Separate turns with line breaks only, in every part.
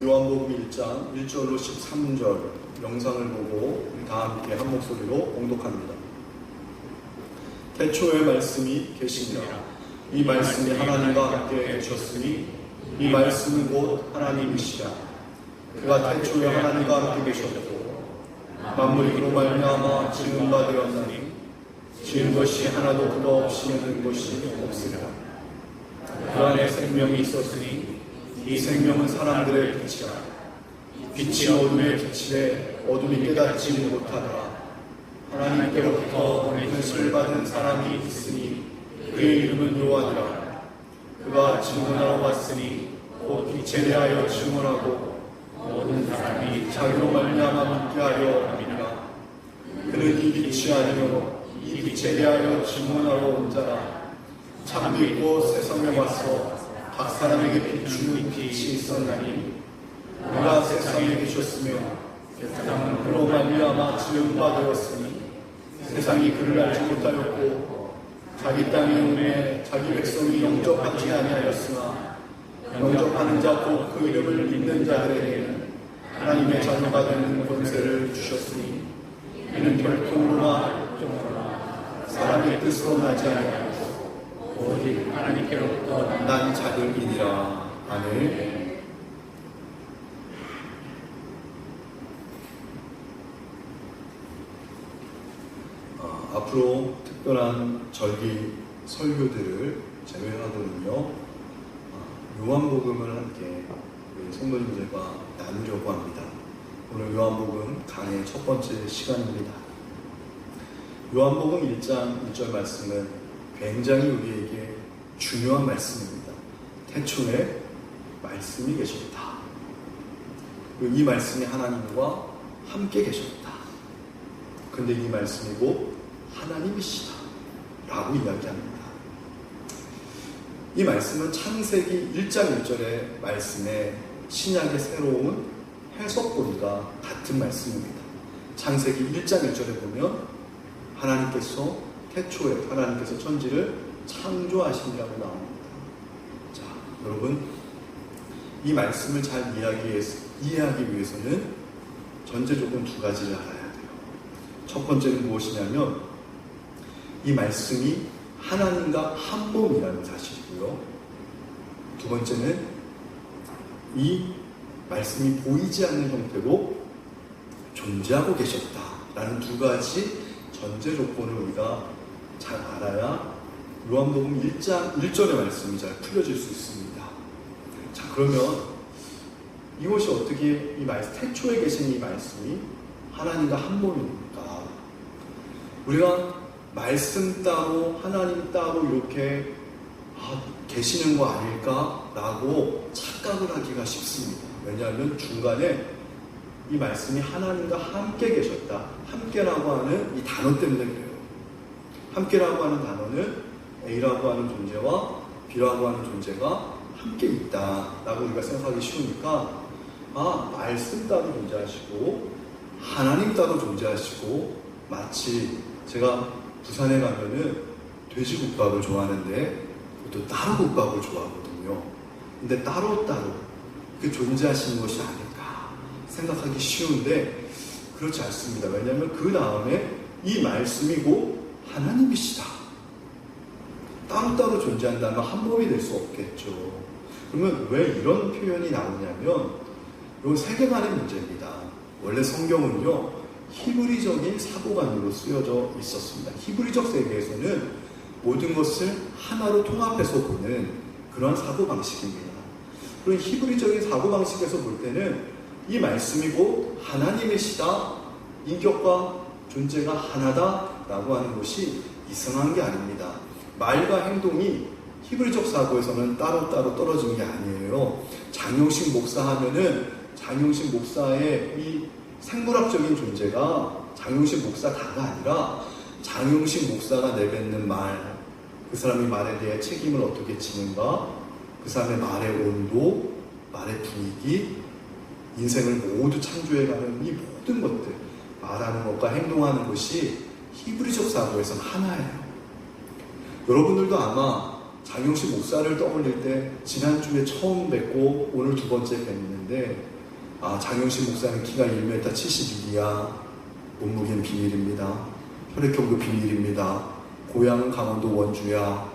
요한복음 1장 1절로 13절 영상을 보고 다 함께 한 목소리로 봉독합니다. 태초에 말씀이 계시니라. 이 말씀이 하나님과 함께 계셨으니 이 말씀은 곧 하나님이시라. 그가 태초에 하나님과 함께 계셨고 만물이 그로 말미암아 지은 바 되었나니 지은 것이 하나도 그가 없이 된 것이 없으리라. 그 안에 생명이 있었으니 이 생명은 사람들의 빛이라. 빛이 어둠에 비치되 어둠이 깨닫지 못하더라. 하나님께로부터 보내심을 받은 사람이 있으니 그의 이름은 요한이라. 그가 증언하러 왔으니 곧 빛에 대하여 증언하고 모든 사람이 자기로 말미암아 믿게 하려 함이라. 그는 이 빛이 아니요 이 빛에 대하여 증언하러 온 자라. 참 믿고 세상에 와서 각 사람에게 비추는 빛이 있었나니 그가 세상에 계셨으며 세상은 그로 말미암아 지은 바 되었으니 세상이 그를 알지 못하였고 자기 땅에 오매 자기 백성이 영접하지 아니하였으나 영접하는 자 곧 그 이름을 믿는 자들에게는 하나님의 자녀가 되는 권세를 주셨으니 이는 결통으로나 사람의 뜻으로 나지 아니하였고 오직 하나님께로부터 난 자들이니라. 아멘. 앞으로 특별한 절기 설교들을 제외하고는요, 요한복음을 함께 우리 성도님들과 나누려고 합니다. 오늘 요한복음 강의 첫 번째 시간입니다. 요한복음 1장 1절 말씀은 굉장히 우리에게 중요한 말씀입니다. 태초에 말씀이 계셨다. 그리고 이 말씀이 하나님과 함께 계셨다. 근데 이 말씀이 곧 하나님이시다 라고 이야기합니다. 이 말씀은 창세기 1장 1절의 말씀에 신약의 새로운 해석본과 같은 말씀입니다. 창세기 1장 1절에 보면 하나님께서 태초에 하나님께서 천지를 창조하시니라고 나옵니다. 자, 여러분, 이 말씀을 잘 이해하기 위해서는 전제 조건 두 가지를 알아야 돼요. 첫 번째는 무엇이냐면 이 말씀이 하나님과 한 몸이라는 사실이고요. 두 번째는 이 말씀이 보이지 않는 형태로 존재하고 계셨다라는 두 가지 전제 조건을 우리가 잘 알아야 요한복음 1장 1절의 말씀이 잘 풀려질 수 있습니다. 자, 그러면 이것이 어떻게 이 말씀, 태초에 계신 이 말씀이 하나님과 한 몸입니까? 우리가 말씀 따로 하나님 따로 이렇게 계시는 거 아닐까라고 착각을 하기가 쉽습니다. 왜냐하면 중간에 이 말씀이 하나님과 함께 계셨다. 함께라고 하는 이 단어 때문에 그래요. 함께라고 하는 단어는 A라고 하는 존재와 B라고 하는 존재가 함께 있다라고 우리가 생각하기 쉬우니까 말씀 따로 존재하시고 하나님 따로 존재하시고, 마치 제가 부산에 가면은 돼지국밥을 좋아하는데 또 따로국밥을 좋아하거든요. 근데 따로따로 그 존재하시는 것이 아닐까 생각하기 쉬운데 그렇지 않습니다. 왜냐하면 그 다음에 이 말씀이 곧 하나님이시다. 따로따로 존재한다면 한 몸이 될 수 없겠죠. 그러면 왜 이런 표현이 나오냐면 이건 세계관의 문제입니다. 원래 성경은요, 히브리적인 사고관으로 쓰여져 있었습니다. 히브리적 세계에서는 모든 것을 하나로 통합해서 보는 그런 사고방식입니다. 그런 히브리적인 사고방식에서 볼 때는 이 말씀이 곧 하나님이시다, 인격과 존재가 하나다라고 하는 것이 이상한 게 아닙니다. 말과 행동이 히브리적 사고에서는 따로따로 떨어지는 게 아니에요. 장용식 목사 하면은 장용식 목사의 이 생물학적인 존재가 장용식 목사 다가 아니라 장용식 목사가 내뱉는 말, 그 사람의 말에 대해 책임을 어떻게 지는가, 그 사람의 말의 온도, 말의 분위기, 인생을 모두 창조해가는 이 모든 것들, 말하는 것과 행동하는 것이 히브리적 사고에서는 하나예요. 여러분들도 아마 장용식 목사를 떠올릴 때 지난주에 처음 뵙고 오늘 두 번째 뵙는데 장영신 목사는 키가 1m 71이야. 몸무게는 비밀입니다. 혈액형도 비밀입니다. 고향은 강원도 원주야.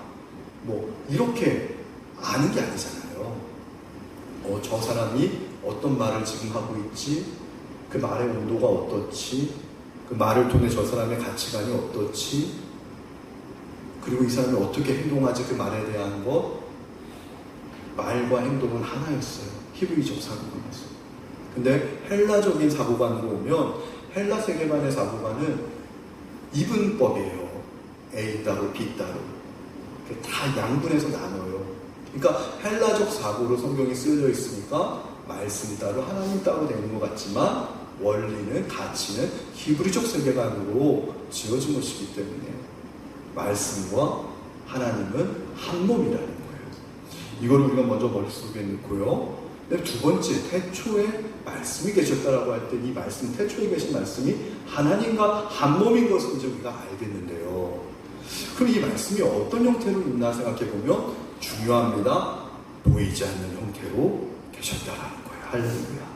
이렇게 아는 게 아니잖아요. 저 사람이 어떤 말을 지금 하고 있지? 그 말의 온도가 어떻지? 그 말을 통해 저 사람의 가치관이 어떻지? 그리고 이 사람이 어떻게 행동하지? 그 말에 대한 것. 말과 행동은 하나였어요. 히브리적 사고관에서. 근데 헬라적인 사고관으로 오면 헬라 세계관의 사고관은 이분법이에요. A 따로 B 따로. 다 양분해서 나눠요. 그러니까 헬라적 사고로 성경이 쓰여져 있으니까 말씀 따로 하나님 따로 되는 것 같지만 원리는 가치는 히브리적 세계관으로 지어진 것이기 때문에 말씀과 하나님은 한 몸이라는 거예요. 이걸 우리가 먼저 머릿속에 넣고요. 두 번째, 태초에 말씀이 계셨다라고 할 때 이 말씀, 태초에 계신 말씀이 하나님과 한 몸인 것을 이제 우리가 알겠는데요. 그럼 이 말씀이 어떤 형태로 있나 생각해보면 중요합니다. 보이지 않는 형태로 계셨다라는 거예요. 할렐루야.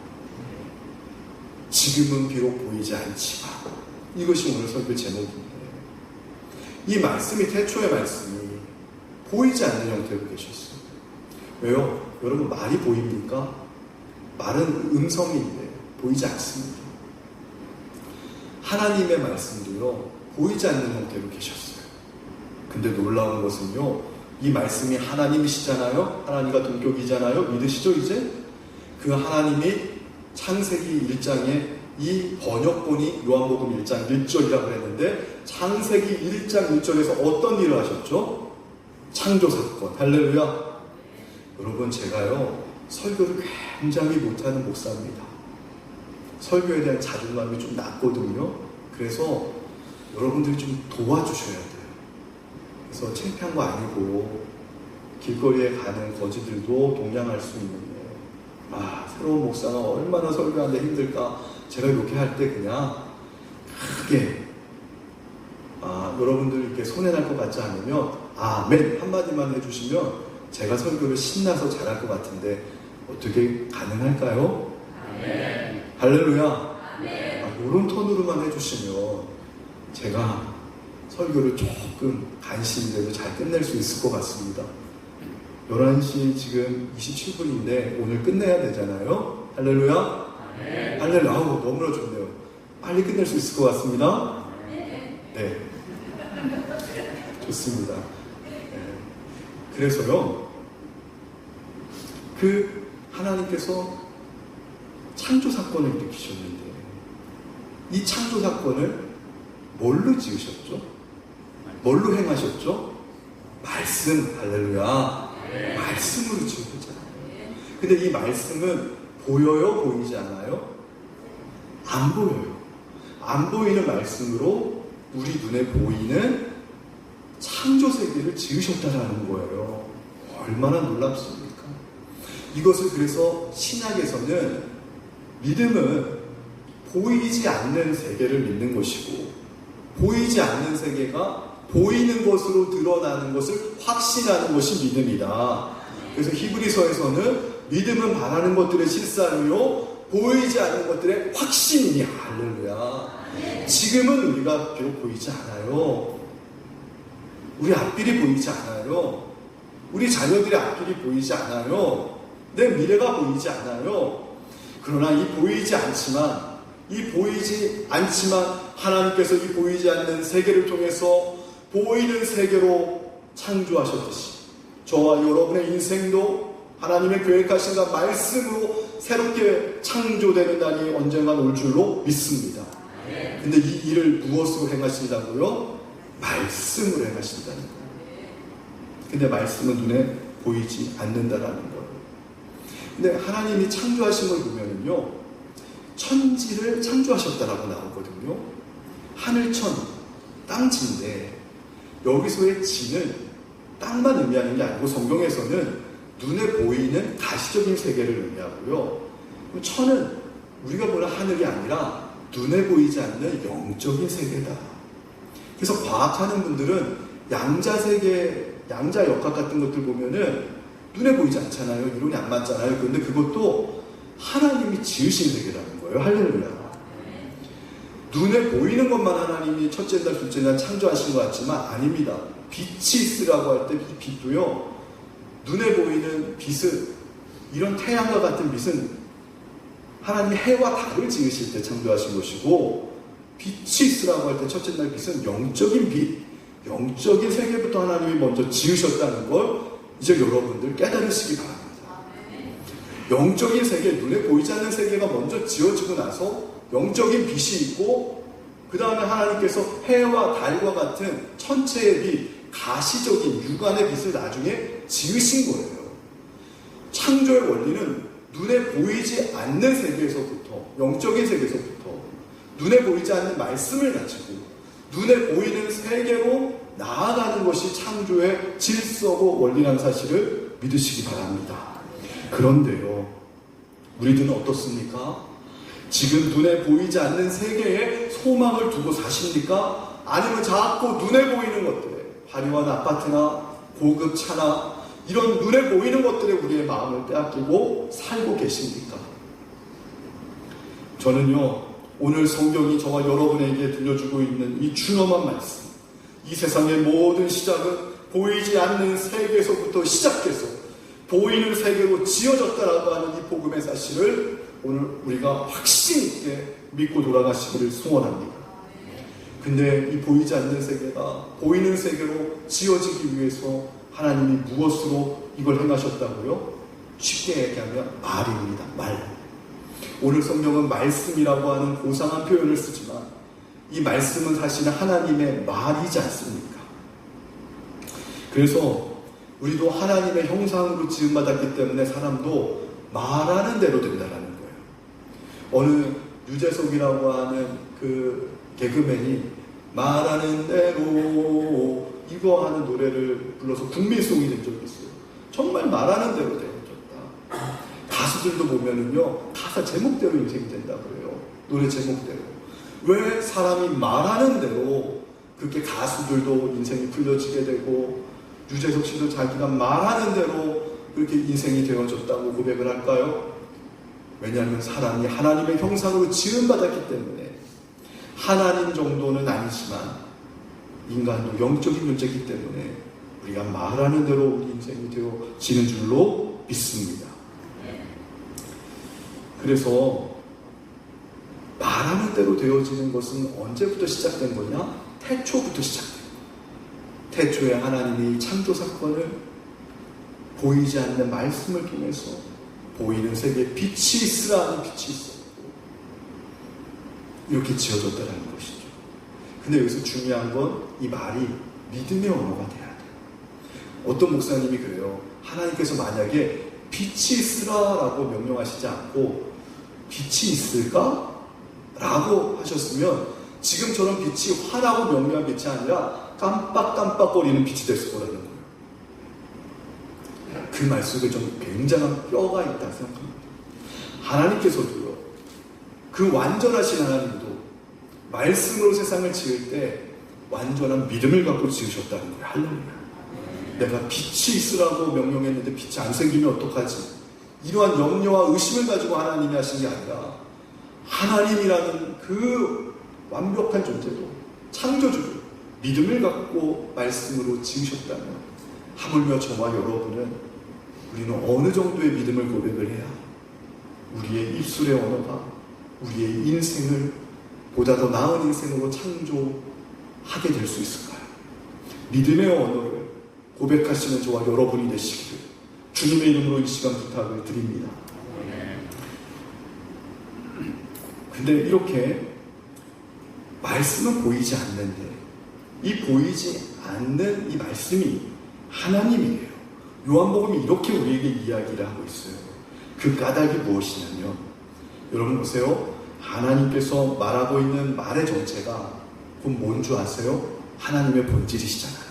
지금은 비록 보이지 않지만 이것이 오늘 설교 제목인데 이 말씀이 태초의 말씀이 보이지 않는 형태로 계셨어요. 왜요? 여러분 말이 보입니까? 말은 음성인데 보이지 않습니다. 하나님의 말씀도요 보이지 않는 형태로 계셨어요. 근데 놀라운 것은요 이 말씀이 하나님이시잖아요. 하나님과 동격이잖아요. 믿으시죠 이제? 그 하나님이 창세기 1장에 이 번역본이 요한복음 1장 1절이라고 했는데 창세기 1장 1절에서 어떤 일을 하셨죠? 창조사건. 할렐루야. 여러분 제가요 설교를 굉장히 못하는 목사입니다. 설교에 대한 자존감이 좀 낮거든요. 그래서 여러분들이 좀 도와주셔야 돼요. 그래서 창피한 거 아니고 길거리에 가는 거지들도 동냥할 수 있는데 새로운 목사가 얼마나 설교하는데 힘들까. 제가 이렇게 할 때 그냥 크게 여러분들 이렇게 손해날 것 같지 않으면 아멘 한마디만 해주시면 제가 설교를 신나서 잘할 것 같은데 어떻게 가능할까요? 아멘. 할렐루야. 아멘. 이런 톤으로만 해주시면 제가 설교를 조금 간신히라도 잘 끝낼 수 있을 것 같습니다. 11시 지금 27분인데 오늘 끝내야 되잖아요. 할렐루야. 아멘. 할렐루야. 너무나 좋네요. 빨리 끝낼 수 있을 것 같습니다. 네. 좋습니다. 그래서요, 하나님께서 창조사건을 일으키셨는데, 이 창조사건을 뭘로 지으셨죠? 뭘로 행하셨죠? 말씀, 할렐루야. 말씀으로 지으셨잖아요. 근데 이 말씀은 보여요? 보이지 않아요? 안 보여요. 안 보이는 말씀으로 우리 눈에 보이는 창조세계를 지으셨다라는 거예요. 얼마나 놀랍습니까? 이것을 그래서 신약에서는 믿음은 보이지 않는 세계를 믿는 것이고 보이지 않는 세계가 보이는 것으로 드러나는 것을 확신하는 것이 믿음이다. 그래서 히브리서에서는 믿음은 바라는 것들의 실상이요 보이지 않는 것들의 확신이니 할렐루야. 지금은 우리가 비록 보이지 않아요. 우리 앞길이 보이지 않아요. 우리 자녀들의 앞길이 보이지 않아요. 내 미래가 보이지 않아요. 그러나 이 보이지 않지만 하나님께서 이 보이지 않는 세계를 통해서 보이는 세계로 창조하셨듯이 저와 여러분의 인생도 하나님의 계획하신 말씀으로 새롭게 창조되는 날이 언젠가 올 줄로 믿습니다. 근데 이 일을 무엇으로 행하신다고요? 말씀으로 행하신다는 거예요. 근데 말씀은 눈에 보이지 않는다라는 거예요. 근데 하나님이 창조하신 걸 보면은요, 천지를 창조하셨다라고 나오거든요. 하늘천, 땅지인데 여기서의 지는 땅만 의미하는 게 아니고 성경에서는 눈에 보이는 가시적인 세계를 의미하고요. 천은 우리가 보는 하늘이 아니라 눈에 보이지 않는 영적인 세계다. 그래서 과학하는 분들은 양자세계, 양자역학 같은 것들 보면은 눈에 보이지 않잖아요. 이론이 안 맞잖아요. 그런데 그것도 하나님이 지으신 세계라는 거예요. 할렐루야. 눈에 보이는 것만 하나님이 첫째 날, 둘째 날 창조하신 것 같지만 아닙니다. 빛이 있으라고 할 때 이 빛도요, 눈에 보이는 빛은, 이런 태양과 같은 빛은 하나님이 해와 달을 지으실 때 창조하신 것이고, 빛이 있으라고 할 때 첫째 날 빛은 영적인 빛, 영적인 세계부터 하나님이 먼저 지으셨다는 걸 이제 여러분들 깨달으시기 바랍니다. 영적인 세계, 눈에 보이지 않는 세계가 먼저 지어지고 나서 영적인 빛이 있고, 그 다음에 하나님께서 해와 달과 같은 천체의 빛, 가시적인 육안의 빛을 나중에 지으신 거예요. 창조의 원리는 눈에 보이지 않는 세계에서부터, 영적인 세계에서부터 눈에 보이지 않는 말씀을 가지고 눈에 보이는 세계로 나아가는 것이 창조의 질서고 원리라는 사실을 믿으시기 바랍니다. 그런데요, 우리들은 어떻습니까? 지금 눈에 보이지 않는 세계에 소망을 두고 사십니까? 아니면 자꾸 눈에 보이는 것들에, 화려한 아파트나 고급 차나 이런 눈에 보이는 것들에 우리의 마음을 빼앗기고 살고 계십니까? 저는요, 오늘 성경이 저와 여러분에게 들려주고 있는 이 준엄한 말씀, 이 세상의 모든 시작은 보이지 않는 세계에서부터 시작해서 보이는 세계로 지어졌다라고 하는 이 복음의 사실을 오늘 우리가 확신 있게 믿고 돌아가시기를 소원합니다. 근데 이 보이지 않는 세계가 보이는 세계로 지어지기 위해서 하나님이 무엇으로 이걸 행하셨다고요? 쉽게 얘기하면 말입니다. 말. 오늘 성경은 말씀이라고 하는 고상한 표현을 쓰지만 이 말씀은 사실은 하나님의 말이지 않습니까? 그래서 우리도 하나님의 형상으로 지음받았기 때문에 사람도 말하는 대로 된다는 거예요. 어느 유재석이라고 하는 그 개그맨이 말하는 대로 이거 하는 노래를 불러서 국민송이 된 적이 있어요. 정말 말하는 대로 되어졌다. 가수들도 보면은요, 가사 제목대로 인생이 된다 그래요. 노래 제목대로. 왜 사람이 말하는 대로 그렇게 가수들도 인생이 풀려지게 되고 유재석 씨도 자기가 말하는 대로 그렇게 인생이 되어졌다고 고백을 할까요? 왜냐하면 사람이 하나님의 형상으로 지음받았기 때문에 하나님 정도는 아니지만 인간도 영적인 존재이기 때문에 우리가 말하는 대로 우리 인생이 되어지는 줄로 믿습니다. 그래서 말하는 대로 되어지는 것은 언제부터 시작된 거냐? 태초부터 시작된 거예요. 태초에 하나님이 창조 사건을 보이지 않는 말씀을 통해서 보이는 세계에 빛이 있으라 하는 빛이 있었고 이렇게 지어졌다는 것이죠. 근데 여기서 중요한 건 이 말이 믿음의 언어가 돼야 돼요. 어떤 목사님이 그래요. 하나님께서 만약에 빛이 있으라라고 명령하시지 않고 빛이 있을까? 라고 하셨으면 지금처럼 빛이 화라고 명령한 빛이 아니라 깜빡깜빡거리는 빛이 됐을 거라는 거예요. 그 말 속에 좀 굉장한 뼈가 있다 생각합니다. 하나님께서도요, 그 완전하신 하나님도 말씀으로 세상을 지을 때 완전한 믿음을 갖고 지으셨다는 거예요. 할렐루야. 내가 빛이 있으라고 명령했는데 빛이 안 생기면 어떡하지? 이러한 염려와 의심을 가지고 하나님이 하신 게 아니라 하나님이라는 그 완벽한 존재도 창조주도 믿음을 갖고 말씀으로 지으셨다면 하물며 저와 여러분은 우리는 어느 정도의 믿음을 고백을 해야 우리의 입술의 언어가 우리의 인생을 보다 더 나은 인생으로 창조하게 될 수 있을까요? 믿음의 언어를 고백하시는 저와 여러분이 되시기를 주님의 이름으로 이 시간 부탁을 드립니다. 근데 이렇게 말씀은 보이지 않는데 이 보이지 않는 이 말씀이 하나님이에요. 요한복음이 이렇게 우리에게 이야기를 하고 있어요. 그 까닭이 무엇이냐면 여러분 보세요. 하나님께서 말하고 있는 말의 정체가 곧 뭔 줄 아세요? 하나님의 본질이시잖아요.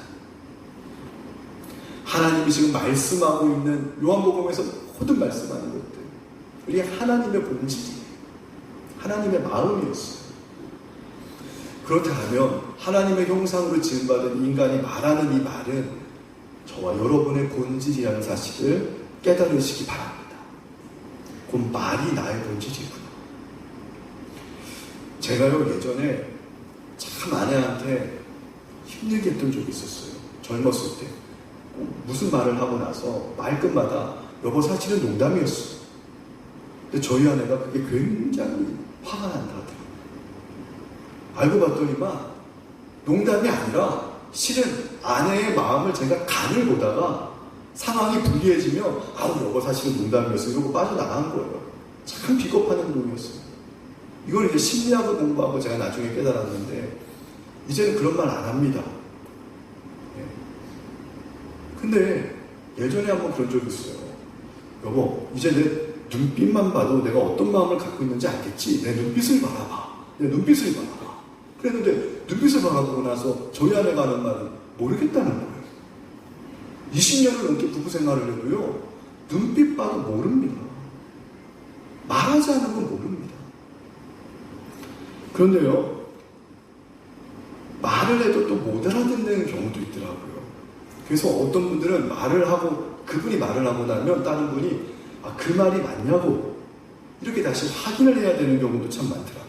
하나님이 지금 말씀하고 있는 요한복음에서 모든 말씀하는 것들 우리 하나님의 본질이에요. 하나님의 마음이었어요. 그렇다면 하나님의 형상으로 지음받은 인간이 말하는 이 말은 저와 여러분의 본질이라는 사실을 깨달으시기 바랍니다. 그럼 말이 나의 본질이구나. 제가요 예전에 참 아내한테 힘들게 했던 적이 있었어요. 젊었을 때 무슨 말을 하고 나서 말끝마다 여보 사실은 농담이었어. 근데 저희 아내가 그게 굉장히 화가 난다 하더라고요. 알고 봤더니만 농담이 아니라 실은 아내의 마음을 제가 간을 보다가 상황이 불리해지면 아우 여보 사실은 농담이었어 이러고 빠져나간 거예요. 참 비겁한 행동이었어요. 이걸 이제 심리학을 공부하고 제가 나중에 깨달았는데 이제는 그런 말 안 합니다. 근데 예전에 한번 그런 적이 있어요. 여보 이제 내 눈빛만 봐도 내가 어떤 마음을 갖고 있는지 알겠지? 내 눈빛을 바라봐. 내 눈빛을 바라봐. 그랬는데 눈빛을 바라보고 나서 저희 아내가 하는 말은 모르겠다는 거예요. 20년을 넘게 부부 생활을 해도요. 눈빛 봐도 모릅니다. 말하지 않는 건 모릅니다. 그런데요. 말을 해도 또 못 알아듣는 경우도 있더라고요. 그래서 어떤 분들은 말을 하고 그분이 말을 하고 나면 다른 분이 아, 그 말이 맞냐고 이렇게 다시 확인을 해야 되는 경우도 참 많더라.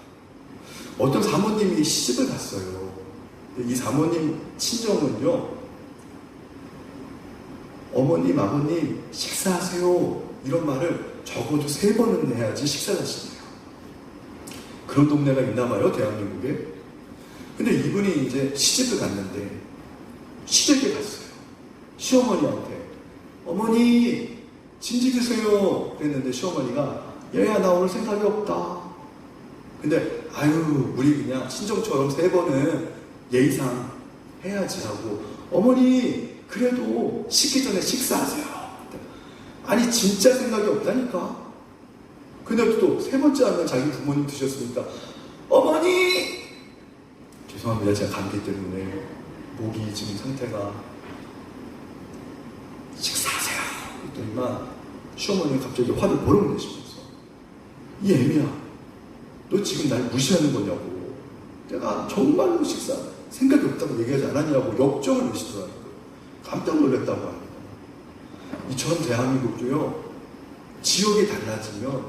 어떤 사모님이 시집을 갔어요. 이 사모님 친정은요. 어머님, 아버님 식사하세요 이런 말을 적어도 3번은 해야지 식사를 하시네요. 그런 동네가 있나 봐요 대한민국에. 근데 이분이 이제 시집을 갔는데 시댁에 갔어요. 시어머니한테 어머니 진지 드세요 그랬는데 시어머니가 얘야 나 오늘 생각이 없다. 근데 아유 우리 그냥 친정처럼 3번은 예의상 해야지 하고 어머니 그래도 식기 전에 식사하세요. 아니 진짜 생각이 없다니까. 근데 또 3번째 하면 자기 부모님 드셨으니까 어머니 죄송합니다 제가 감기 때문에 목이 지금 상태가 식사하세요 그랬더니만 시어머니가 갑자기 화를 버럭 내시면서 이 애미야 너 지금 날 무시하는 거냐고 내가 정말로 식사 생각이 없다고 얘기하지 않았냐고 역정을 내시더라고요. 깜짝 놀랐다고 합니다. 이처럼 대한민국도요 지역이 달라지면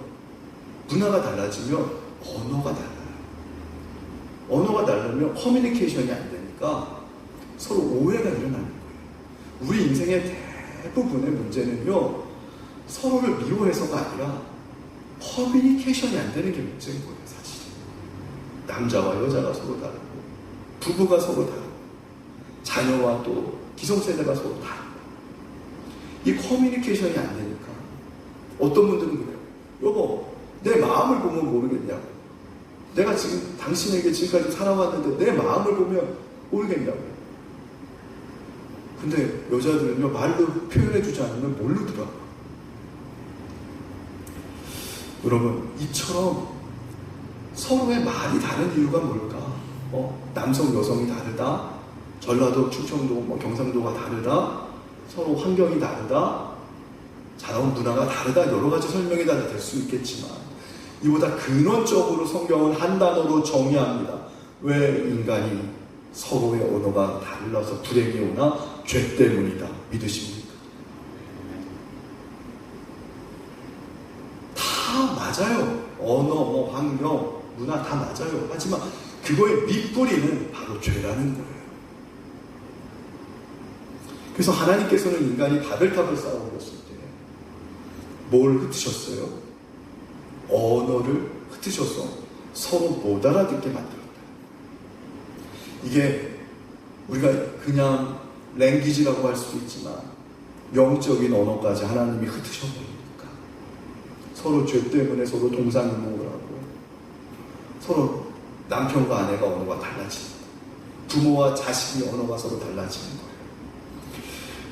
문화가 달라지면 언어가 달라요. 언어가 다르면 커뮤니케이션이 안 되니까 서로 오해가 일어나는 거예요. 우리 인생의 대부분의 문제는요 서로를 미워해서가 아니라 커뮤니케이션이 안 되는 게 문제인 거예요. 사실 남자와 여자가 서로 다르고 부부가 서로 다르고 자녀와 또 기성세대가 서로 다르고 이 커뮤니케이션이 안 되니까 어떤 분들은 그래요. 여보 내 마음을 보면 모르겠냐고. 내가 지금 당신에게 지금까지 살아왔는데 내 마음을 보면 모르겠냐고. 근데 여자들은요 말로 표현해주지 않으면 모르더라고요. 여러분 이처럼 서로의 말이 다른 이유가 뭘까? 남성 여성이 다르다, 전라도 충청도 경상도가 다르다, 서로 환경이 다르다, 자라온 문화가 다르다, 여러 가지 설명이 다 될 수 있겠지만 이보다 근원적으로 성경은 한 단어로 정의합니다. 왜 인간이 서로의 언어가 달라서 불행이 오나? 죄 때문이다. 믿으십니까? 다 맞아요. 언어, 환경, 문화 다 맞아요. 하지만 그거의 밑뿌리는 바로 죄라는 거예요. 그래서 하나님께서는 인간이 바벨탑을 쌓아올렸을 때 뭘 흩으셨어요? 언어를 흩으셔서 서로 못 알아듣게 만들었다. 이게 우리가 그냥 랭귀지라고 할 수도 있지만 영적인 언어까지 하나님이 흩으셔버리니까 서로 죄 때문에 서로 동상이몽을 하고 서로 남편과 아내가 언어가 달라지는 거예요. 부모와 자식의 언어가 서로 달라지는 거예요.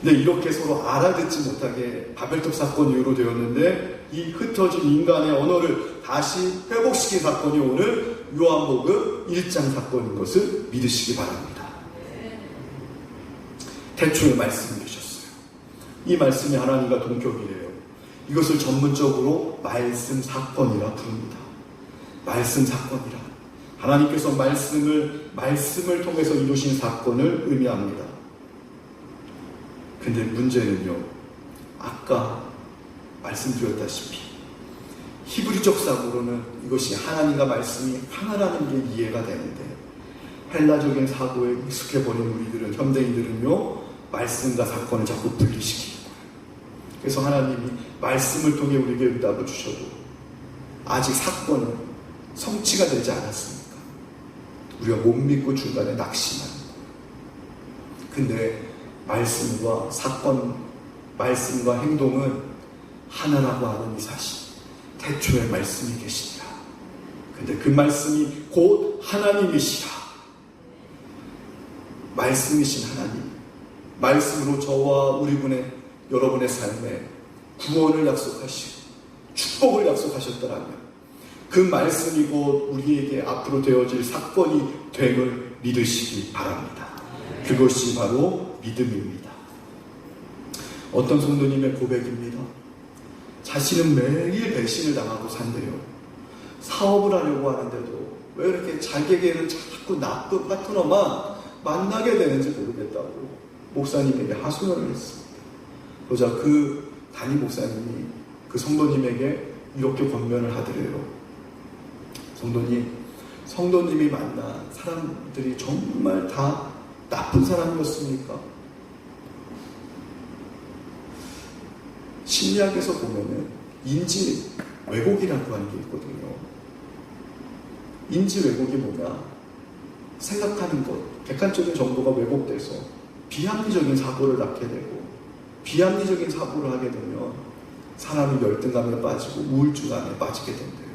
근데 이렇게 서로 알아듣지 못하게 바벨탑 사건 이후로 되었는데 이 흩어진 인간의 언어를 다시 회복시킨 사건이 오늘 요한복음 1장 사건인 것을 믿으시기 바랍니다. 태초에 말씀이 계셨어요. 이 말씀이 하나님과 동격이래요. 이것을 전문적으로 말씀 사건이라 부릅니다. 말씀 사건이라. 하나님께서 말씀을 통해서 이루신 사건을 의미합니다. 근데 문제는요, 아까 말씀드렸다시피 히브리적 사고로는 이것이 하나님과 말씀이 하나라는 게 이해가 되는데, 헬라적인 사고에 익숙해버린 우리들은, 현대인들은요, 말씀과 사건을 자꾸 분리시키는 거예요. 그래서 하나님이 말씀을 통해 우리에게 응답을 주셔도 아직 사건은 성취가 되지 않았으니까 우리가 못 믿고 중간에 낙심하는 거예요. 근데 말씀과 사건, 말씀과 행동은 하나라고 하는 이 사실, 태초에 말씀이 계시니라. 근데 그 말씀이 곧 하나님이시라. 말씀이신 하나님, 말씀으로 저와 여러분의 삶에 구원을 약속하시고 축복을 약속하셨더라면 그 말씀이 곧 우리에게 앞으로 되어질 사건이 됨을 믿으시기 바랍니다. 그것이 바로 믿음입니다. 어떤 성도님의 고백입니다. 자신은 매일 배신을 당하고 산대요. 사업을 하려고 하는데도 왜 이렇게 자기에게는 자꾸 나쁜 파트너만 만나게 되는지 모르겠다고 목사님에게 하소연을 했습니다. 그러자 그 담임 목사님이 그 성도님에게 이렇게 권면을 하더래요. 성도님이 만난 사람들이 정말 다 나쁜 사람이었습니까? 심리학에서 보면은 인지 왜곡이라고 하는 게 있거든요. 인지 왜곡이 뭐냐? 생각하는 것, 객관적인 정보가 왜곡돼서 비합리적인 사고를 낳게 되고, 비합리적인 사고를 하게 되면 사람이 열등감에 빠지고 우울증감에 빠지게 된대요.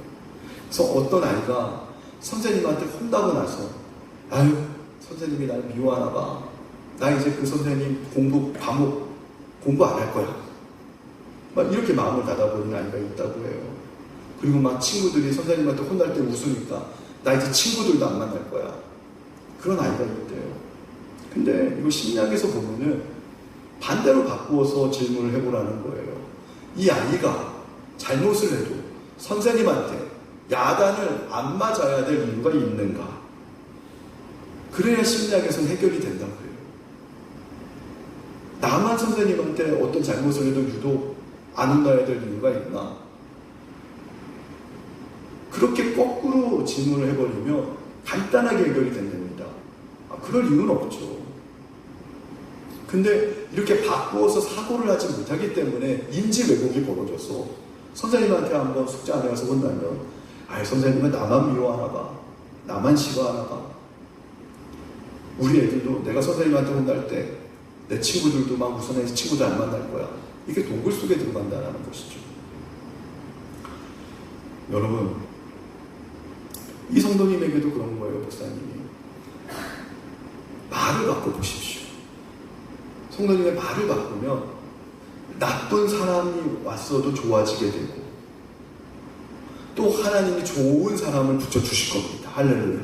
그래서 어떤 아이가 선생님한테 혼나고 나서, 아유, 선생님이 날 미워하나 봐. 나 이제 그 선생님 과목 공부 안 할 거야. 막 이렇게 마음을 닫아버리는 아이가 있다고 해요. 그리고 막 친구들이 선생님한테 혼날 때 웃으니까 나 이제 친구들도 안 만날 거야. 그런 아이가 있대요. 근데 이거 심리학에서 보면은 반대로 바꾸어서 질문을 해보라는 거예요. 이 아이가 잘못을 해도 선생님한테 야단을 안 맞아야 될 이유가 있는가? 그래야 심리학에서는 해결이 된다고 해요. 나만 선생님한테 어떤 잘못을 해도 유독 안 혼나야 될 이유가 있나? 그렇게 거꾸로 질문을 해버리면 간단하게 해결이 된답니다. 그럴 이유는 없죠. 근데 이렇게 바꾸어서 사고를 하지 못하기 때문에 인지 왜곡이 벌어져서 선생님한테 한번 숙제 안 해와서 혼나면, 선생님은 나만 미워하나 봐. 나만 싫어하나 봐. 우리 애들도 내가 선생님한테 혼날 때 내 친구들도 막 웃어내서 친구들 안 만날 거야. 이게 동굴 속에 들어간다는 것이죠. 여러분, 이 성도님에게도 그런 거예요. 목사님이 말을 바꿔보십시오. 성도님의 말을 바꾸면 나쁜 사람이 왔어도 좋아지게 되고, 또 하나님이 좋은 사람을 붙여주실 겁니다. 할렐루야.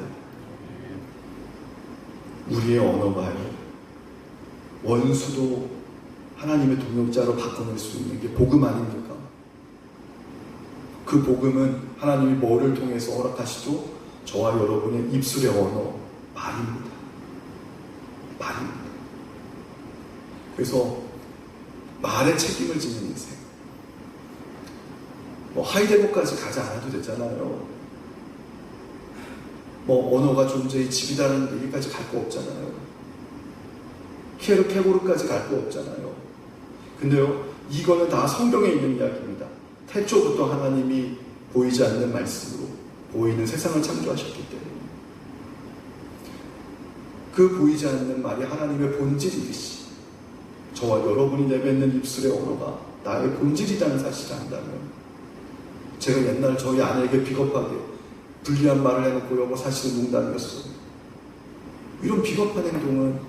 우리의 언어가요, 원수도 하나님의 동역자로 바꿔낼 수 있는 게 복음 아닙니까? 그 복음은 하나님이 뭐를 통해서 허락하시죠? 저와 여러분의 입술의 언어, 말입니다. 말입니다. 그래서 말에 책임을 지는 인생. 하이데모까지 가지 않아도 되잖아요. 언어가 존재의 집이라는 얘기까지 갈 거 없잖아요. 케르케고르까지 갈 거 없잖아요. 근데요, 이거는 다 성경에 있는 이야기입니다. 태초부터 하나님이 보이지 않는 말씀으로 보이는 세상을 창조하셨기 때문에 그 보이지 않는 말이 하나님의 본질이듯이 저와 여러분이 내뱉는 입술의 언어가 나의 본질이라는 사실을 안다면, 제가 옛날 저희 아내에게 비겁하게 불리한 말을 해놓고 사실은 농담이었어요. 이런 비겁한 행동은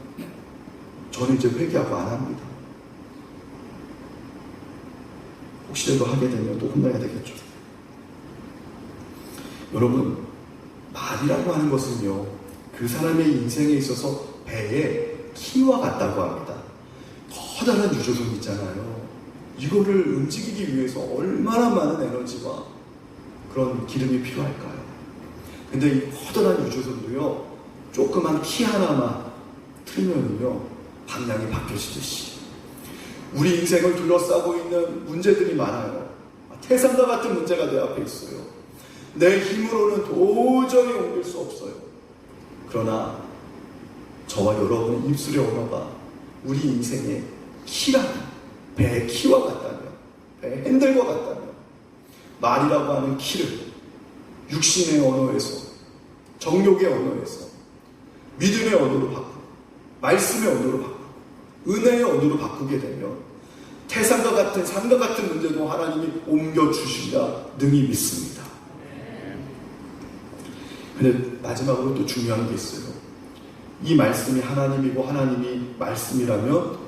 저는 이제 회개하고 안 합니다. 혹시라도 하게 되면 또 혼나야 되겠죠. 여러분, 말이라고 하는 것은요, 그 사람의 인생에 있어서 배의 키와 같다고 합니다. 커다란 유조선 있잖아요. 이거를 움직이기 위해서 얼마나 많은 에너지와 그런 기름이 필요할까요? 근데 이 커다란 유조선도요, 조그만 키 하나만 틀면은요, 방향이 바뀌어지듯이 우리 인생을 둘러싸고 있는 문제들이 많아요. 태산과 같은 문제가 내 앞에 있어요. 내 힘으로는 도저히 옮길 수 없어요. 그러나 저와 여러분 입술의 언어가 우리 인생의 키라면, 배의 키와 같다면, 배의 핸들과 같다면, 말이라고 하는 키를 육신의 언어에서, 정욕의 언어에서 믿음의 언어로 바꾸고, 말씀의 언어로 바꾸고, 은혜의 언어로 바꾸게 되면 태산과 같은 산과 같은 문제도 하나님이 옮겨주시리라 능히 믿습니다. 근데 마지막으로 또 중요한 게 있어요. 이 말씀이 하나님이고 하나님이 말씀이라면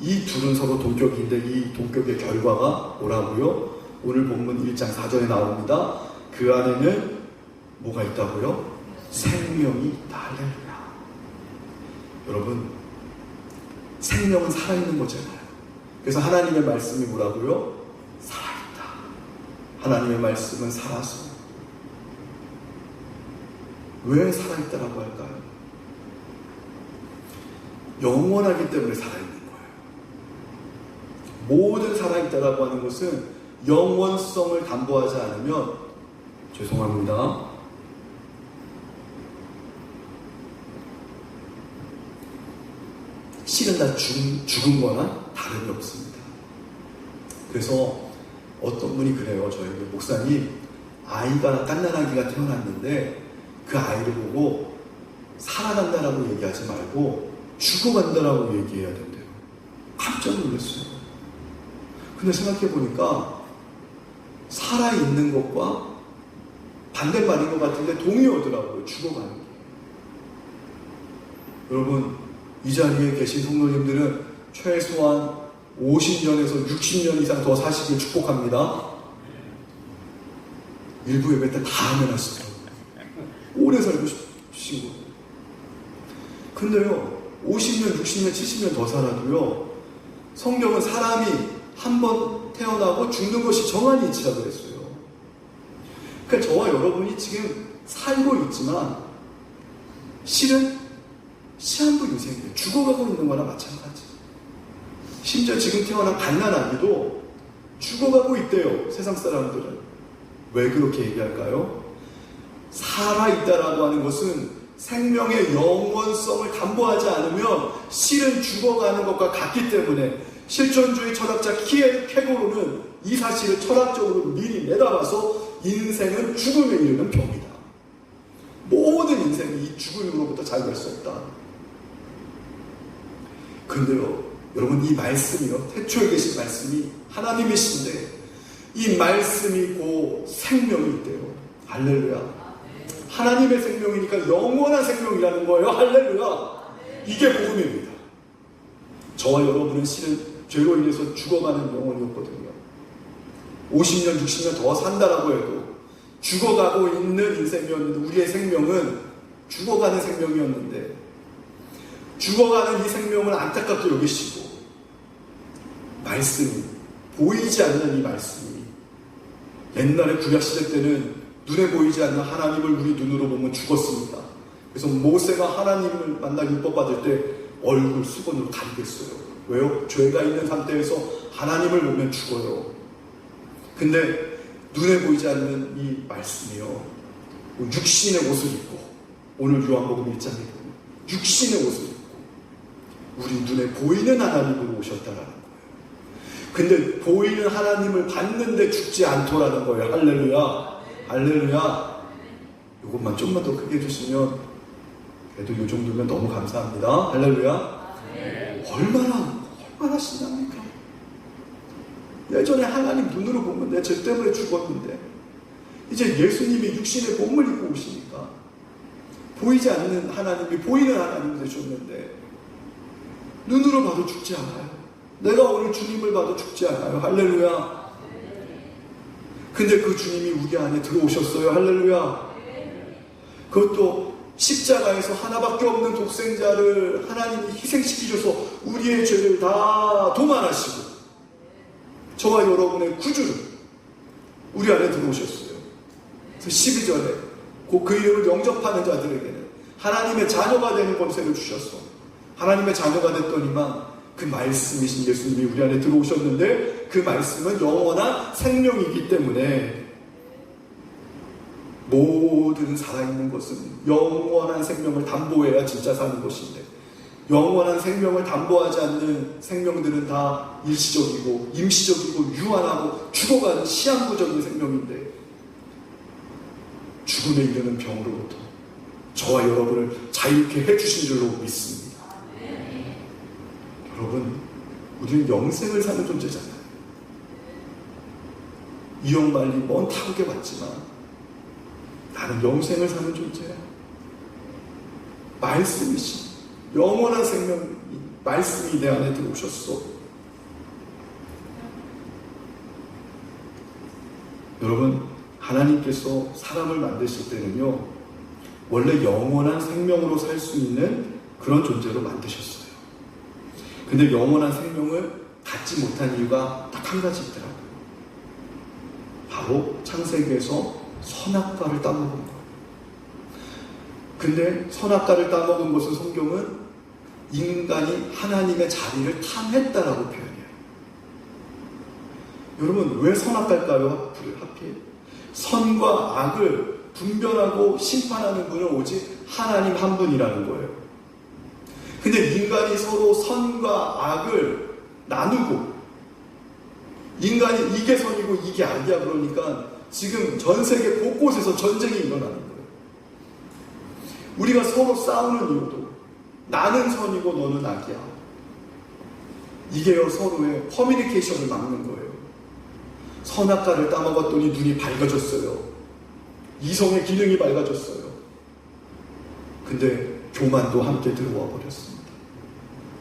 이 둘은 서로 동격인데 이 동격의 결과가 뭐라고요? 오늘 본문 1장 4절에 나옵니다. 그 안에는 뭐가 있다고요? 생명이 있다. 할렐루야. 여러분, 생명은 살아있는 거잖아요. 그래서 하나님의 말씀이 뭐라고요? 살아있다. 하나님의 말씀은 살아서. 왜 살아있다라고 할까요? 영원하기 때문에 살아있는 거예요. 모든 살아있다라고 하는 것은 영원성을 담보하지 않으면, 죄송합니다, 실은 다 죽은 거나 다름이 없습니다. 그래서 어떤 분이 그래요. 저에게, 목사님, 아이가 갓난아기가 태어났는데 그 아이를 보고 살아간다라고 얘기하지 말고 죽어간다라고 얘기해야 된대요. 깜짝 놀랐어요. 근데 생각해보니까 살아있는 것과 반대말인 것 같은데 동의어더라고요. 죽어가는 게. 여러분, 이 자리에 계신 성도님들은 최소한 50년에서 60년 이상 더 사시길 축복합니다. 일부 예배 때 다 하면하시더라고요. 오래 살고 싶으신 거예요. 근데요, 50년, 60년, 70년 더 살아도요, 성경은 사람이 한 번 태어나고 죽는 것이 정한이 있지라고 그랬어요. 그러니까 저와 여러분이 지금 살고 있지만 실은 시한부 인생이에요. 죽어가고 있는 거나 마찬가지. 심지어 지금 태어난 갓난아기도 죽어가고 있대요. 세상 사람들은. 왜 그렇게 얘기할까요? 살아있다라고 하는 것은 생명의 영원성을 담보하지 않으면 실은 죽어가는 것과 같기 때문에, 실존주의 철학자 케고로는 이 사실을 철학적으로 미리 내다봐서 인생은 죽음에 이르는 병이다. 모든 인생이 이 죽음으로부터 자유할 수 없다. 근데요, 여러분, 이 말씀이요, 태초에 계신 말씀이 하나님이신데 이 말씀이 고 생명이 있대요. 할렐루야. 하나님의 생명이니까 영원한 생명이라는 거예요. 할렐루야. 이게 복음입니다. 저와 여러분은 실은 죄로 인해서 죽어가는 영혼이었거든요. 50년, 60년 더 산다라고 해도 죽어가고 있는 인생이었는데, 우리의 생명은 죽어가는 생명이었는데, 죽어가는 이 생명을 안타깝게 여기시고, 말씀이, 보이지 않는 이 말씀이, 옛날에 구약시대 때는 눈에 보이지 않는 하나님을 우리 눈으로 보면 죽었습니다. 그래서 모세가 하나님을 만나 율법 받을 때 얼굴 수건으로 가리겠어요. 왜요? 죄가 있는 상태에서 하나님을 보면 죽어요. 근데 눈에 보이지 않는 이 말씀이요, 육신의 옷을 입고, 오늘 요한복음 1장에 보면 육신의 옷을 입고 우리 눈에 보이는 하나님으로 오셨다라는 거예요. 근데 보이는 하나님을 봤는데 죽지 않더라는 거예요. 할렐루야. 할렐루야. 이것만 좀만 더 크게 해주시면, 그래도 이 정도면 너무 감사합니다. 할렐루야. 얼마나 신납니까? 예전에 하나님 눈으로 보면 내 죄 때문에 죽었는데, 이제 예수님이 육신의 몸을 입고 오시니까 보이지 않는 하나님이 보이는 하나님이 되셨는데, 눈으로 봐도 죽지 않아요. 내가 오늘 주님을 봐도 죽지 않아요. 할렐루야. 근데 그 주님이 우리 안에 들어오셨어요. 할렐루야. 그것도 십자가에서 하나밖에 없는 독생자를 하나님이 희생시키셔서 우리의 죄를 다 도말하시고 저와 여러분의 구주를 우리 안에 들어오셨어요. 그래서 12절에 그 이름을 영접하는 자들에게는 하나님의 자녀가 되는 권세를 주셨어. 하나님의 자녀가 됐더니만 그 말씀이신 예수님이 우리 안에 들어오셨는데, 그 말씀은 영원한 생명이기 때문에 모든 살아있는 것은 영원한 생명을 담보해야 진짜 사는 것인데, 영원한 생명을 담보하지 않는 생명들은 다 일시적이고 임시적이고 유한하고 죽어가는 시한부적인 생명인데, 죽음에 이르는 병으로부터 저와 여러분을 자유케 해주신 줄로 믿습니다. 여러분, 우리는 영생을 사는 존재잖아요. 이용말리 먼 타국에 왔지만 나는 영생을 사는 존재야. 말씀이신 영원한 생명, 말씀이 내 안에 들어오셨어. 여러분, 하나님께서 사람을 만드실 때는요, 원래 영원한 생명으로 살 수 있는 그런 존재로 만드셨어요. 근데 영원한 생명을 갖지 못한 이유가 딱 한 가지 있더라고요. 바로 창세기에서 선악과를 따먹은 거예요. 근데 선악과를 따먹은 것은 성경은 인간이 하나님의 자리를 탐했다라고 표현해요. 여러분, 왜 선악과일까요? 하필 선과 악을 분별하고 심판하는 분은 오직 하나님 한 분이라는 거예요. 근데 인간이 서로 선과 악을 나누고, 인간이 이게 선이고 이게 악이야 그러니까 지금 전 세계 곳곳에서 전쟁이 일어나는 거예요. 우리가 서로 싸우는 이유도 나는 선이고 너는 악이야. 이게 서로의 커뮤니케이션을 막는 거예요. 선악과를 따먹었더니 눈이 밝아졌어요. 이성의 기능이 밝아졌어요. 근데 교만도 함께 들어와 버렸습니다.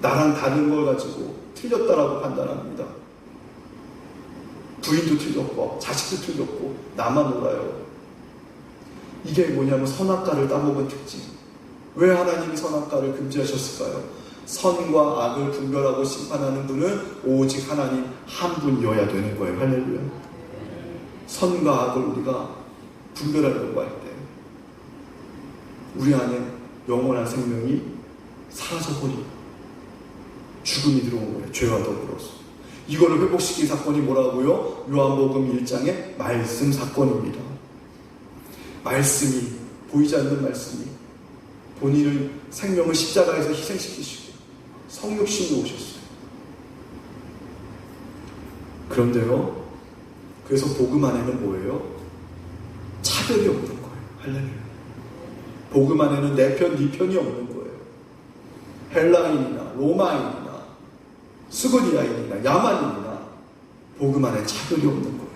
나랑 다른 걸 가지고 틀렸다라고 판단합니다. 부인도 틀렸고 자식도 틀렸고 나만 옳아요. 이게 뭐냐면 선악과를 따먹은 특징. 왜 하나님이 선악과를 금지하셨을까요? 선과 악을 분별하고 심판하는 분은 오직 하나님 한 분이어야 되는 거예요. 할렐루야. 선과 악을 우리가 분별하려고 할 때 우리 안에 영원한 생명이 사라져버리고 죽음이 들어온 거예요. 죄와 더불어서. 이거를 회복시킨 사건이 뭐라고요? 요한복음 1장의 말씀 사건입니다. 말씀이, 보이지 않는 말씀이 본인의 생명을 십자가에서 희생시키시고 성육신으로 오셨어요. 그런데요, 그래서 복음 안에는 뭐예요? 차별이 없는 거예요. 할렐루야. 복음 안에는 내 편, 네 편이 없는 거예요. 헬라인이나 로마인이나 스고디아인이나 야만인이나 복음 안에 차별이 없는 거예요.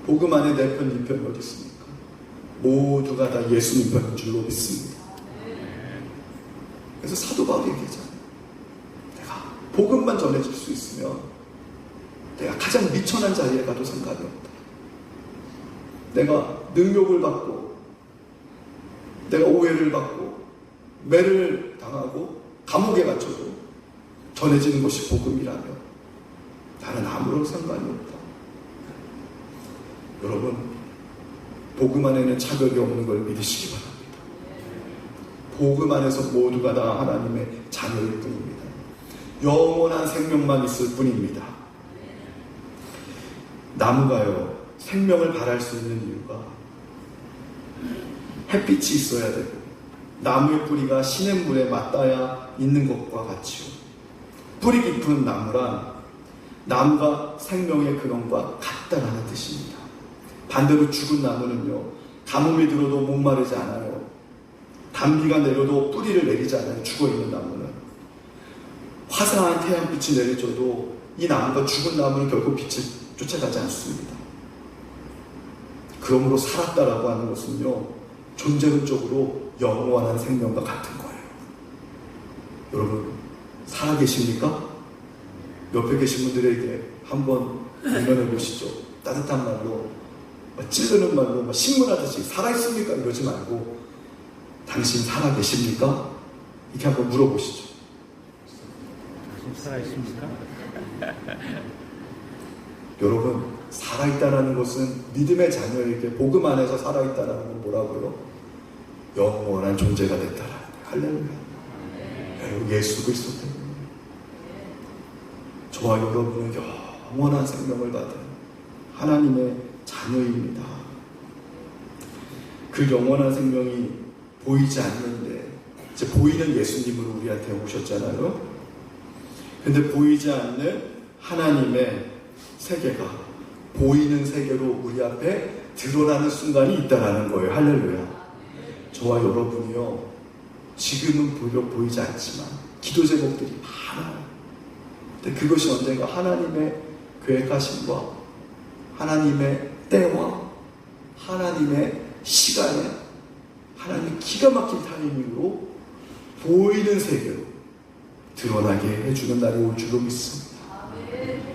복음 안에 내 편, 네 편이 어디 있습니까? 모두가 다 예수님 편인 줄로 믿습니다. 그래서 사도 바울이 얘기하잖아요. 내가 복음만 전해질 수 있으면 내가 가장 미천한 자리에 가도 상관이 없다. 내가 능욕을 받고 내가 오해를 받고 매를 당하고 감옥에 갇혀도 전해지는 것이 복음이라면 나는 아무런 상관이 없다. 여러분, 복음 안에는 차별이 없는 걸 믿으시기 바랍니다. 복음 안에서 모두가 다 하나님의 자녀일 뿐입니다. 영원한 생명만 있을 뿐입니다. 나무가요, 생명을 발할 수 있는 이유가 햇빛이 있어야 되고 나무의 뿌리가 시냇물에 맞닿아 있는 것과 같이요. 뿌리 깊은 나무란 나무가 생명의 근원과 같다라는 뜻입니다. 반대로 죽은 나무는요, 가뭄이 들어도 목마르지 않아요. 단비가 내려도 뿌리를 내리지 않아요. 죽어있는 나무는. 화사한 태양빛이 내려져도 이 나무가, 죽은 나무는 결국 빛을 쫓아가지 않습니다. 그러므로 살았다라고 하는 것은요, 존재론적으로 영원한 생명과 같은 거예요. 여러분, 살아계십니까? 옆에 계신 분들에게 한번 의논해 보시죠. 따뜻한 말로, 찌르는 말로 신문하듯이 살아있습니까? 이러지 말고 당신 살아계십니까? 이렇게 한번 물어보시죠.
살아있습니까?
여러분, 살아있다는 것은 믿음의 자녀에게 복음 안에서 살아있다는 건 뭐라고요? 영원한 존재가 됐다라는 거예요. 할렐루야. 예수 그리스도 때문에 저와 여러분은 영원한 생명을 받은 하나님의 자녀입니다. 그 영원한 생명이 보이지 않는데 이제 보이는 예수님으로 우리한테 오셨잖아요. 근데 보이지 않는 하나님의 세계가 보이는 세계로 우리 앞에 드러나는 순간이 있다라는 거예요. 할렐루야. 저와 여러분이요, 지금은 보이지 않지만 기도 제목들이 많아요. 근데 그것이 언젠가 하나님의 계획하심과 하나님의 때와 하나님의 시간에 하나님의 기가 막힌 타이밍으로 보이는 세계로 드러나게 해주는 날이 올 줄로 믿습니다.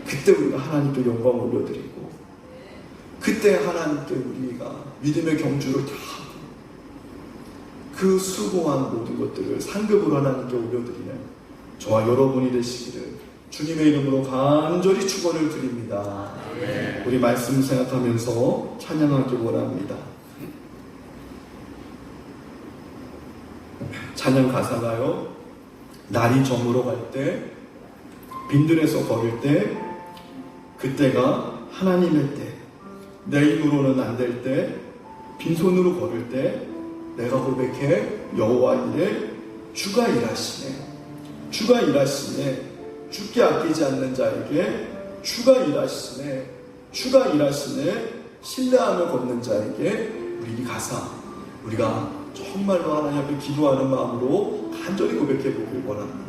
그때 우리가 하나님께 영광 올려드리고, 그때 하나님께 우리가 믿음의 경주를 다 하고 그 수고한 모든 것들을 상급으로 하나님께 올려드리는 저와 여러분이 되시기를 주님의 이름으로 간절히 축원을 드립니다. 우리 말씀 생각하면서 찬양하기 원합니다. 찬양 가사가요, 날이 저물어 갈 때, 빈들에서 걸을 때, 그때가 하나님의 때, 내 힘으로는 안 될 때, 빈손으로 걸을 때 내가 고백해 여호와 이래 주가 일하시네, 주가 일하시네, 주께 아끼지 않는 자에게 주가 일하시네, 주가 일하시네, 신뢰하며 걷는 자에게. 우리 이 가사 우리가 정말로 하나님 앞에 기도하는 마음으로 간절히 고백해 보길 원합니다.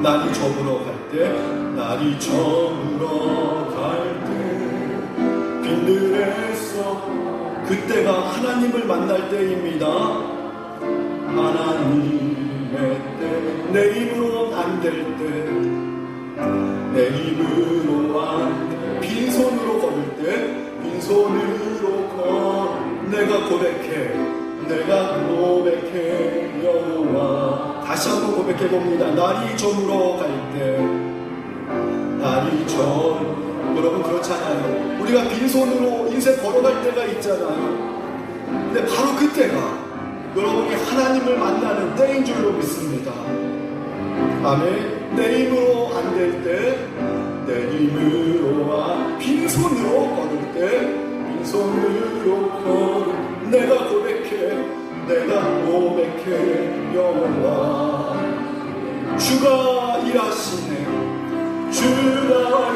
날이 저물어 갈 때, 날이 저물어 갈 때, 빈들에서 그때가 하나님을 만날 때입니다. 하나님의 때, 내 힘으로 안 될 때, 내 힘으로 안 돼, 빈손으로 걸을 때, 빈손으로 내가 고백해 여호와. 다시 한번 고백해 봅니다. 날이 저물어 갈 때, 여러분 그렇잖아요. 우리가 빈손으로 인생 걸어갈 때가 있잖아요. 근데 바로 그때가 여러분이 하나님을 만나는 때인 줄로 믿습니다. 아멘. 내 힘으로 안 될 때, 내 힘으로 빈손으로 걸을 때, 빈손으로 걸을, 내가 고백해 여호와. 주가 일하시네, 주가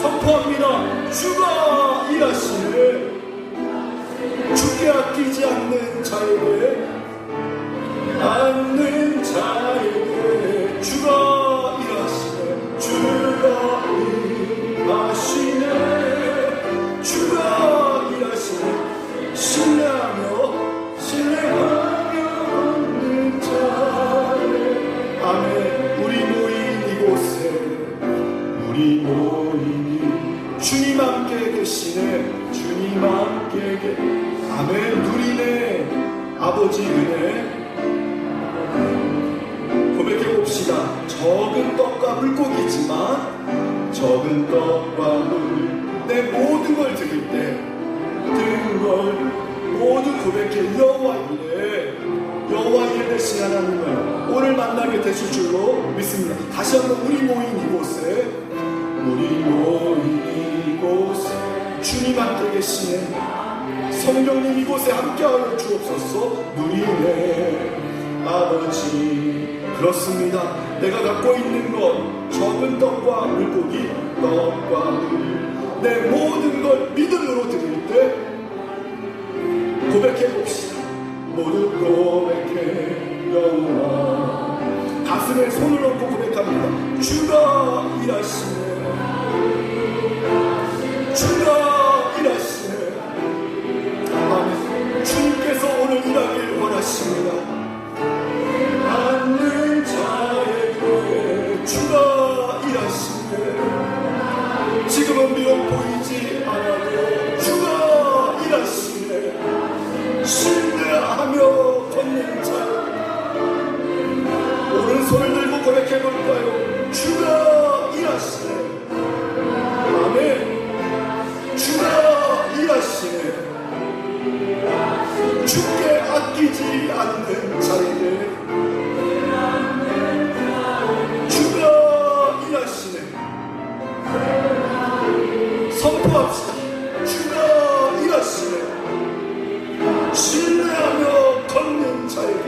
선포합니다. 주가 일하시네, 주께 아끼지 않는 자에게 주가 일하시네, 주가 일하시네, 신뢰하며 걷는 자에. 아멘. 우리 모인 주님 함께 계시네, 주님 함께 아멘. 누리네 아버지 은혜. 고백해 봅시다. 적은 떡과 물고기지만, 적은 떡과 내 모든 걸 드릴 때, 모두 고백해 여호와 이래 되신 하나님을 오늘 만나게 되실 줄로 믿습니다. 다시 한번 우리 모인 이곳에 주님 함께 계시네, 성령님 이곳에 함께하여 주옵소서. 누리네 아버지. 그렇습니다. 내가 갖고 있는 것, 적은 떡과 물고기, 내 모든 걸 믿음으로 드릴 때 고백해 봅시다. 모두 고백해 여호와. 가슴에 손을 얹고 고백합니다. 주가 일하시네, 주가 일하시네. 아멘. 주님께서 오늘 일하길 원하십니다. 앉는 자에게 주가 일하시네. 지금은 비록 보이지 않아도 주가 일하시네. 신뢰하며 걷는 자, 오른손을 들고 고백해볼까요? 주가 일하시네. 아멘. 주께 아끼지 않는 자에게 주가 일하시네. 선포합시다. 주가 일하시네. 신뢰하며 걷는 자에게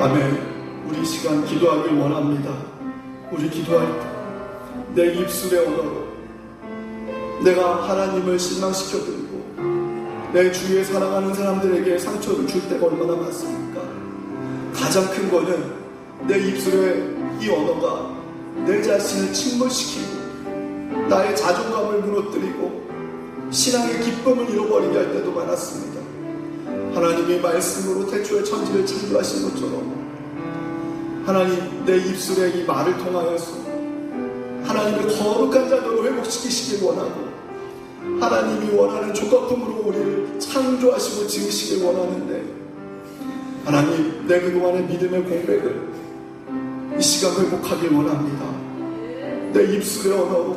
아멘. 우리 시간 기도하길 원합니다. 우리 기도할 때 내 입술의 언어로 내가 하나님을 실망시켜드리고 내 주위에 사랑하는 사람들에게 상처를 줄 때가 얼마나 많습니까? 가장 큰 거는 내 입술의 이 언어가 내 자신을 침몰시키고 나의 자존감을 무너뜨리고 신앙의 기쁨을 잃어버리게 할 때도 많았습니다. 하나님의 말씀으로 태초에 천지를 창조하신 것처럼 하나님 내 입술의 이 말을 통하여서 하나님의 거룩한 자녀로 회복시키시길 원하고 하나님이 원하는 조각품으로 우리를 창조하시고 지으시길 원하는데 하나님 내 그동안의 믿음의 공백을 이 시간 회복하길 원합니다. 내 입술의 언어로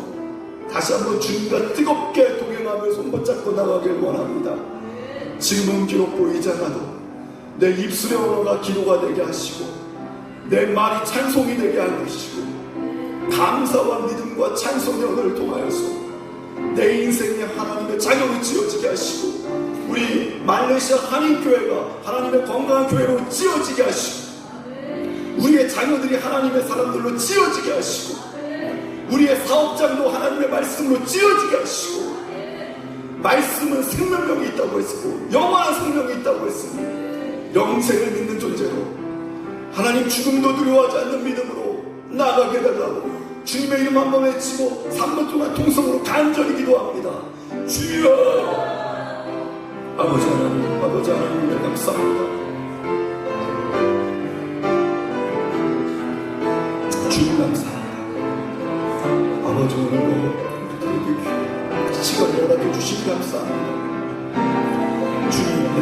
다시 한번 주님과 뜨겁게 동행하며 손붙잡고 나가길 원합니다. 지금은 비록 보이지 않아도 내 입술의 언어가 기도가 되게 하시고 내 말이 찬송이 되게 하시고 감사와 믿음과 찬송의 언어를 통하여서 내 인생에 하나님의 자녀로 지어지게 하시고 우리 말레이시아 한인교회가 하나님의 건강한 교회로 지어지게 하시고 우리의 자녀들이 하나님의 사람들로 지어지게 하시고 우리의 사업장도 하나님의 말씀으로 지어지게 하시고 말씀은 생명력이 있다고 했고 영원한 생명이 있다고 했으니 영생을 믿는 존재로 하나님 죽음도 두려워하지 않는 믿음으로 나아가게 달라고 주님의 이름 한번 외치고 3분 동안 통성으로 간절히 기도합니다. 주여 아버지 하나님 아버지 하나님 감사합니다. 주님 감사합니다. 아버지 오늘도 우리에게 시간을 허락해 주시기 감사합니다. 주님 내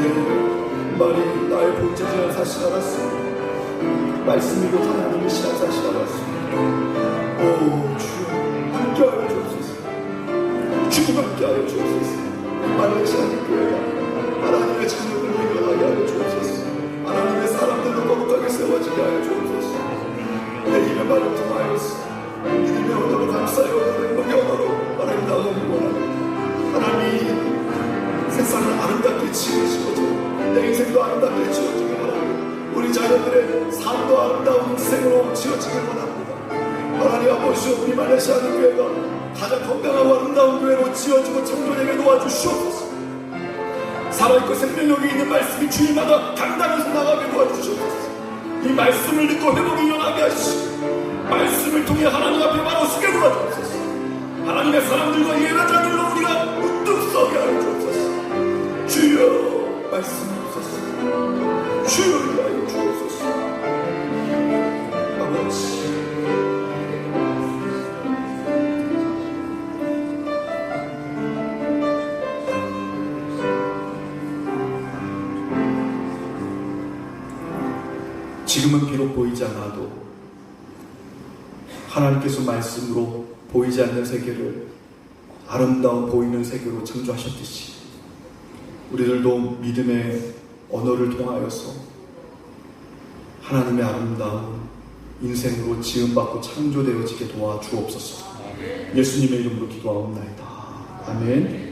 말이 나의 본체지만 사실 알았습니다. 말씀이 곧 하나님의 시간 사실 알았습니다. 오 주여 함께하여 주옵소서. 주님 함께하여 주옵소서. 말레이시아 교회가 하나님의 자녀들을 일어나게 하여 주옵소서. 하나님의 사람들로 거룩하게 세워지게 하여 주옵소서. 내 입의 말을 통하여서 믿음의 언어로 감사의 언어로 행복의 언어로 하나님 나오는 원합니다. 하나님 세상을 아름답게 지으시고도 내 인생도 아름답게 지어주길 원합니다. 우리 자녀들의 삶도 아름다운 인생으로 지어지길 원합니다. 하나님 아버지 우리 말레이시아 교회가 가장 건강하고 아름다운 교회로 지어지고 창조되게 도와주시옵소서. 살아있고 생명력이 있는 말씀이 주일마다 강단에서 나가게 도와주시옵소서. 이 말씀을 듣고 회복이 일어나게 하시고 말씀을 통해 하나님 앞에 바로 서게 도와주옵소서. 하나님의 사람들과 예배자들로 우리가 우뚝 서게 하여 주옵소서. 주여 말씀하옵소서. 주여 위하여 주옵소서. 아버지 지금은 비록 보이지 않아도 하나님께서 말씀으로 보이지 않는 세계를 아름다운 보이는 세계로 창조하셨듯이 우리들도 믿음의 언어를 통하여서 하나님의 아름다운 인생으로 지음받고 창조되어지게 도와주옵소서. 예수님의 이름으로 기도하옵나이다. 아멘.